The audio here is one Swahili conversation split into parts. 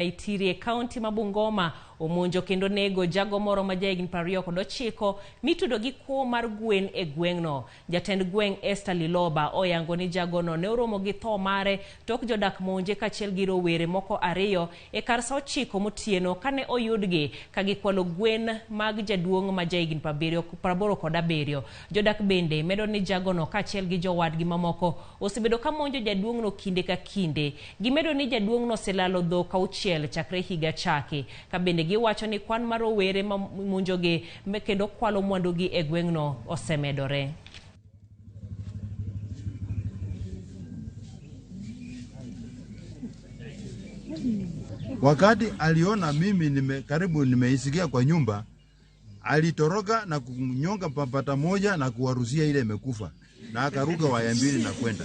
Itirie County ma Bungoma omonjo kendo nego jago moro ma jahigni 29 mitudo gi kuo mar gwen e gweng'no. Jatend gweng' Esther Liloba oyango ni jagono ne oromo gi tho mare tok jodak monje kachiel gi rowere moko 2 e kar saa 9 motieno kane oyudgi ka gikwalo gwen mag jaduong' ma jahigni 87. Jodak bende medo ni jagono kachiel gi jowadgi mamoko osebedo ka monjo jaduong'no kinde ka kinde. Gimedo ni jaduong'no selalo dhok 6 chakre higa chaki. Ka bende giwacho ni kwan mar rowere ma monjogi kendo kwalo mwandugi e gweng'no osemedore. Wakati aliona mimi karibu nimeisikia kwa nyumba, alitoroka na kunyonga papata moja na kuwarusia ile imekufa. Na akaruka waya mbili na kwenda.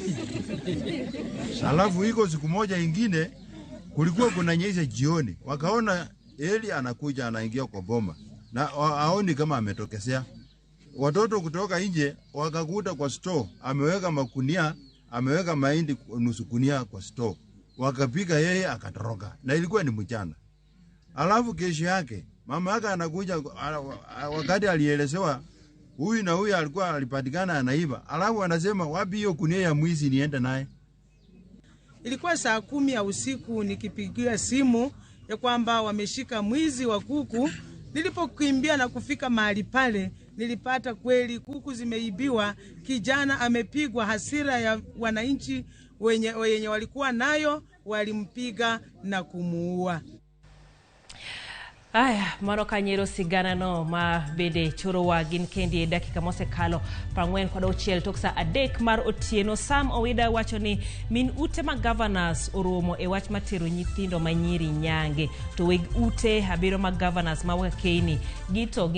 Alafu iko siku moja ingine kulikuwa kunanyesha jioni. Wakaona Eli anakuja anaingia kwa boma. Na aoni kama ametokesea. Watoto kutoka nje wakakuta kwa store, ameweka makunia, ameweka mahindi nusu kunia kwa store. Wakapiga yeye akatoroka. Na ilikuwa ni mchana. Alafu kesho yake mama yake anakuja wakati alielezewa huyu na huyu alikuwa alipatikana anaiba. Alafu anasema wapi hiyo kunia ya mwizi niende naye. Ilikuwa saa 10 ya usiku nikipigia simu ya kwamba wameshika mwizi wa kuku. Nilipokimbia na kufika mahali pale, nilipata kweli kuku zimeibiwa. Kijana amepigwa, hasira ya wananchi wenye walikuwa nayo walimpiga na kumuua. Aya, mano kanyero sigana no ma bede choro wagin kendi e dakika mosekalo 40 toksa adek mar otieno. Sam Owida wacho ni min ute ma governors oromo e wach matero nyithindo manyiri nyange to weg ute abiro ma governors ma wakeni gito